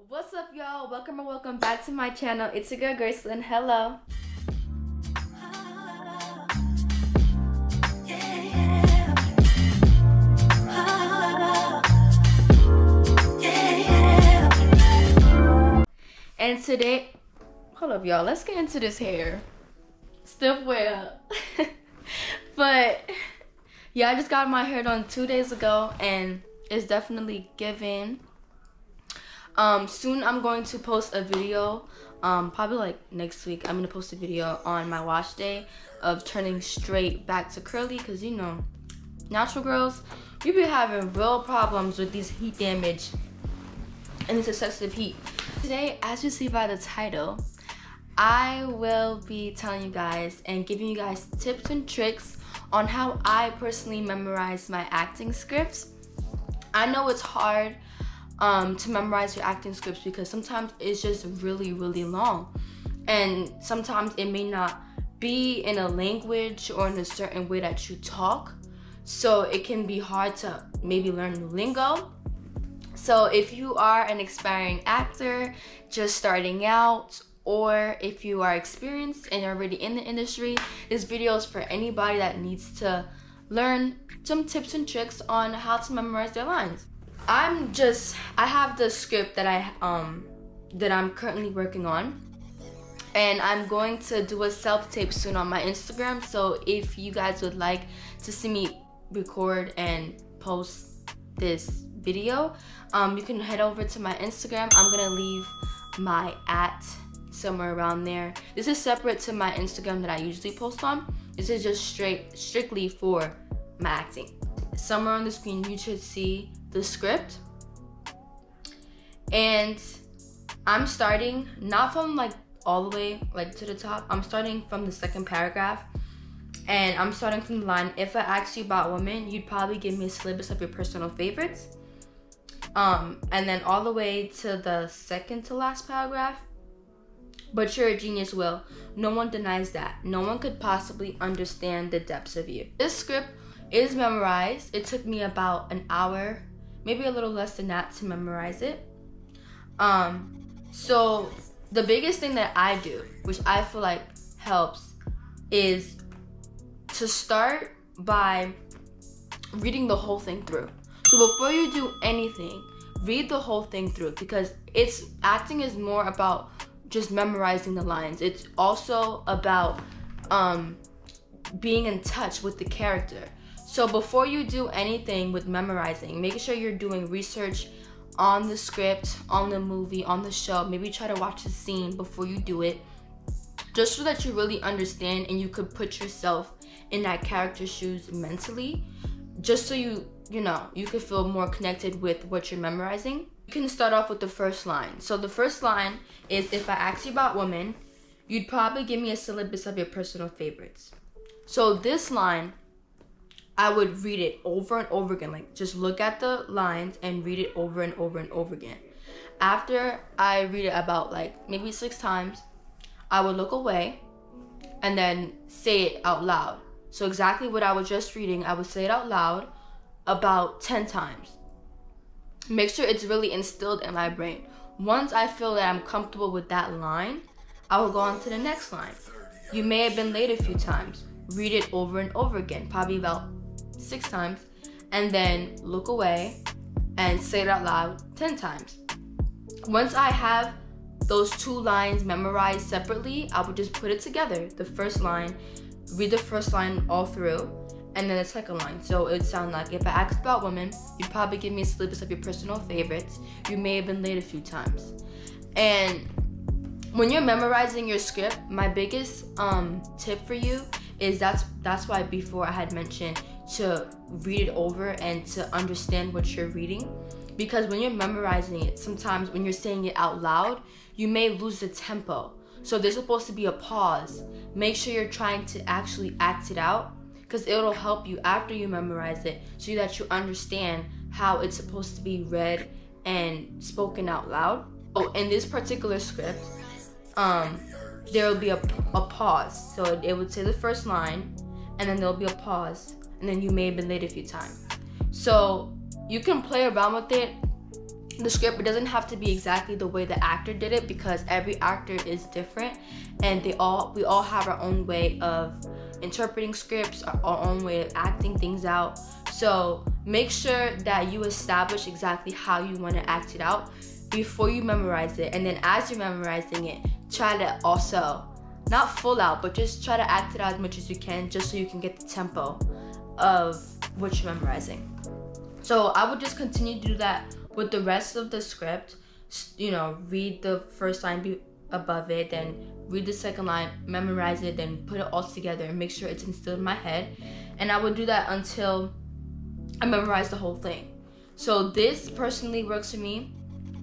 What's up, y'all? Welcome back to my channel. It's your girl Gracelyn. Hello. And today, hold up, y'all. Let's get into this hair. Still way up. But yeah, I just got my hair done 2 days ago, and it's definitely giving. Soon I'm going to post a video, probably like next week. I'm gonna post a video on my wash day of turning straight back to curly, because you know, natural girls, we be having real problems with these heat damage and this excessive heat. Today, as you see by the title, I will be telling you guys and giving you guys tips and tricks on how I personally memorize my acting scripts. I know it's hard to memorize your acting scripts because sometimes it's just really long, and sometimes it may not be in a language or in a certain way that you talk, so it can be hard to maybe learn new lingo. So if you are an aspiring actor just starting out, or if you are experienced and already in the industry, this video is for anybody that needs to learn some tips and tricks on how to memorize their lines. I have the script that I'm currently working on, and I'm going to do a self-tape soon on my Instagram. So if you guys would like to see me record and post this video, you can head over to my Instagram. I'm gonna leave my @ somewhere around there. This is separate to my Instagram that I usually post on. This is just strictly for my acting. Somewhere on the screen you should see the script, and I'm starting not from like all the way like to the top. I'm starting from the second paragraph, and I'm starting from the line, "If I asked you about women, you'd probably give me a syllabus of your personal favorites," and then all the way to the second to last paragraph. "But you're a genius, Will. No one denies that. No one could possibly understand the depths of you." This script is memorized. It took me about an hour, maybe a little less than that, to memorize it. So the biggest thing that I do, which I feel like helps, is to start by reading the whole thing through. So before you do anything, read the whole thing through, because acting is more about just memorizing the lines. It's also about being in touch with the character. So before you do anything with memorizing, make sure you're doing research on the script, on the movie, on the show. Maybe try to watch the scene before you do it, just so that you really understand and you could put yourself in that character's shoes mentally, just so you could feel more connected with what you're memorizing. You can start off with the first line. So the first line is, "If I asked you about women, you'd probably give me a syllabus of your personal favorites." So this line, I would read it over and over again. Like, just look at the lines and read it over and over and over again. After I read it about like maybe 6 times, I would look away and then say it out loud. So exactly what I was just reading, I would say it out loud about 10 times. Make sure it's really instilled in my brain. Once I feel that I'm comfortable with that line, I will go on to the next line. You may have been late a few times. Read it over and over again, probably about 6 times, and then look away and say it out loud 10 times. Once I have those 2 lines memorized separately, I would just put it together. The first line, read the first line all through, and then the second line. So it would sound like, "If I asked about women, you'd probably give me a syllabus of your personal favorites. You may have been late a few times." And when you're memorizing your script, my biggest tip for you is that's why before I had mentioned to read it over and to understand what you're reading, because when you're memorizing it, sometimes when you're saying it out loud, you may lose the tempo. So there's supposed to be a pause. Make sure you're trying to actually act it out, because it'll help you after you memorize it, so that you understand how it's supposed to be read and spoken out loud. So in this particular script, there will be a pause. So it would say the first line, and then there'll be a pause, and then you may have been late a few times. So you can play around with it the script, it doesn't have to be exactly the way the actor did it, because every actor is different, and we all have our own way of interpreting scripts, our own way of acting things out. So make sure that you establish exactly how you want to act it out before you memorize it, and then as you're memorizing it, try to also, not full out, but just try to act it out as much as you can, just so you can get the tempo of what you're memorizing. So I would just continue to do that with the rest of the script. You know, read the first line above it, then read the second line, memorize it, then put it all together and make sure it's instilled in my head. And I would do that until I memorize the whole thing. So this personally works for me,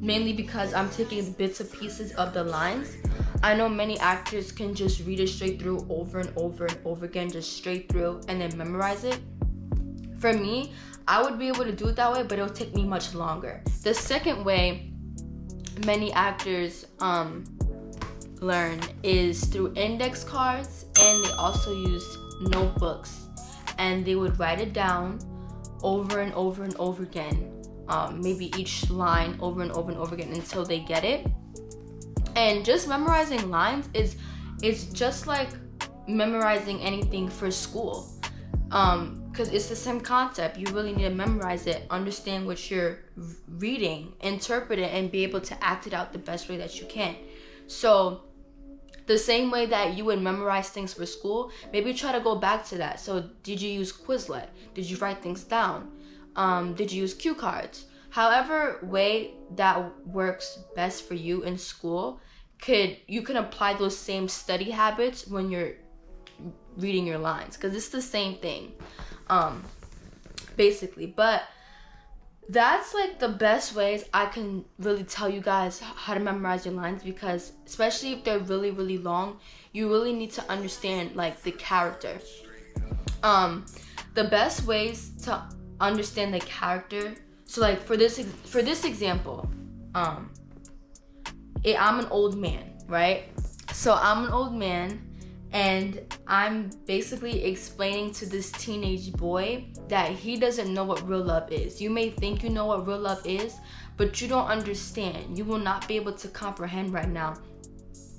mainly because I'm taking bits and pieces of the lines. I know many actors can just read it straight through over and over and over again, just straight through, and then memorize it. For me, I would be able to do it that way, but it'll take me much longer. The second way many actors learn is through index cards, and they also use notebooks, and they would write it down over and over and over again, maybe each line over and over and over again until they get it. And just memorizing lines is just like memorizing anything for school, because it's the same concept. You really need to memorize it, understand what you're reading, interpret it, and be able to act it out the best way that you can. So the same way that you would memorize things for school, maybe try to go back to that. So did you use Quizlet? Did you write things down? Did you use cue cards? However way that works best for you in school, you can apply those same study habits when you're reading your lines, because it's the same thing, basically. But that's like the best ways I can really tell you guys how to memorize your lines, because especially if they're really, really long, you really need to understand like the character. The best ways to understand the character, so like for this example, I'm an old man, right? So I'm an old man, and I'm basically explaining to this teenage boy that he doesn't know what real love is. You may think you know what real love is, but you don't understand. You will not be able to comprehend right now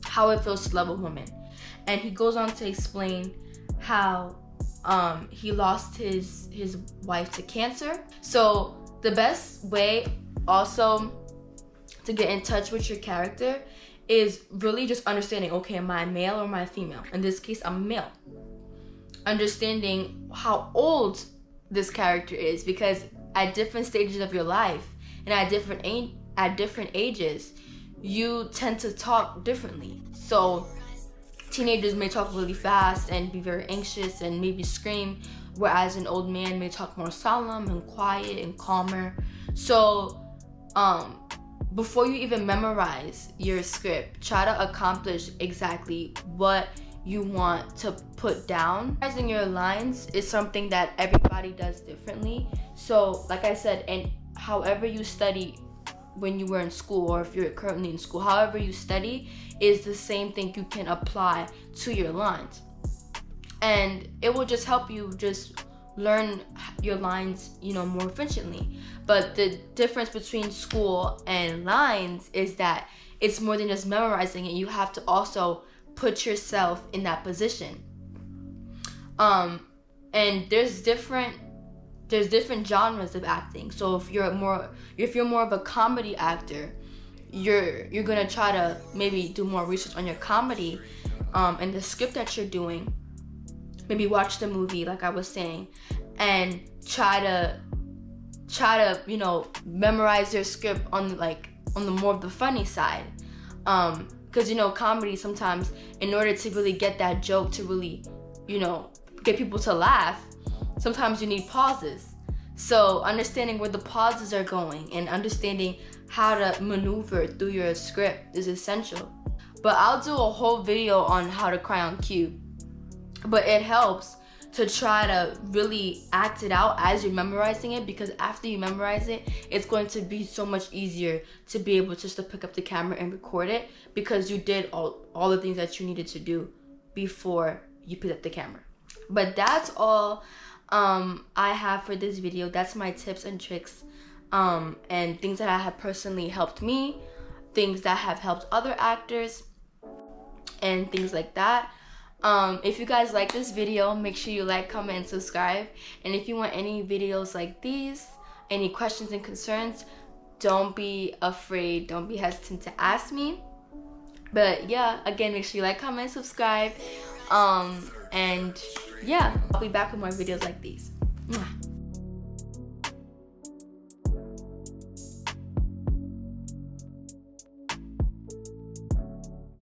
how it feels to love a woman. And he goes on to explain how he lost his wife to cancer. So the best way also to get in touch with your character is really just understanding, okay, am I a male or am I a female? In this case, I'm a male. Understanding how old this character is, because at different stages of your life and at different ages, you tend to talk differently. So teenagers may talk really fast and be very anxious and maybe scream, whereas an old man may talk more solemn and quiet and calmer. So before you even memorize your script, try to accomplish exactly what you want to put down. Memorizing your lines is something that everybody does differently. So like I said, and however you study when you were in school, or if you're currently in school, however you study is the same thing you can apply to your lines. And it will just help you just learn your lines, more efficiently. But the difference between school and lines is that it's more than just memorizing it. You have to also put yourself in that position. And there's different genres of acting. So if you're more of a comedy actor, you're gonna try to maybe do more research on your comedy and the script that you're doing. Maybe watch the movie, like I was saying, and try to memorize your script on the more of the funny side, because comedy, sometimes in order to really get that joke to really get people to laugh, sometimes you need pauses. So understanding where the pauses are going and understanding how to maneuver through your script is essential. But I'll do a whole video on how to cry on cue. But it helps to try to really act it out as you're memorizing it, because after you memorize it, it's going to be so much easier to be able just to pick up the camera and record it, because you did all the things that you needed to do before you picked up the camera. But that's all I have for this video. That's my tips and tricks and things that have personally helped me, things that have helped other actors, and things like that. If you guys like this video, make sure you like, comment, and subscribe. And if you want any videos like these, any questions and concerns, don't be afraid, don't be hesitant to ask me. But yeah, again, make sure you like, comment, subscribe. And yeah, I'll be back with more videos like these.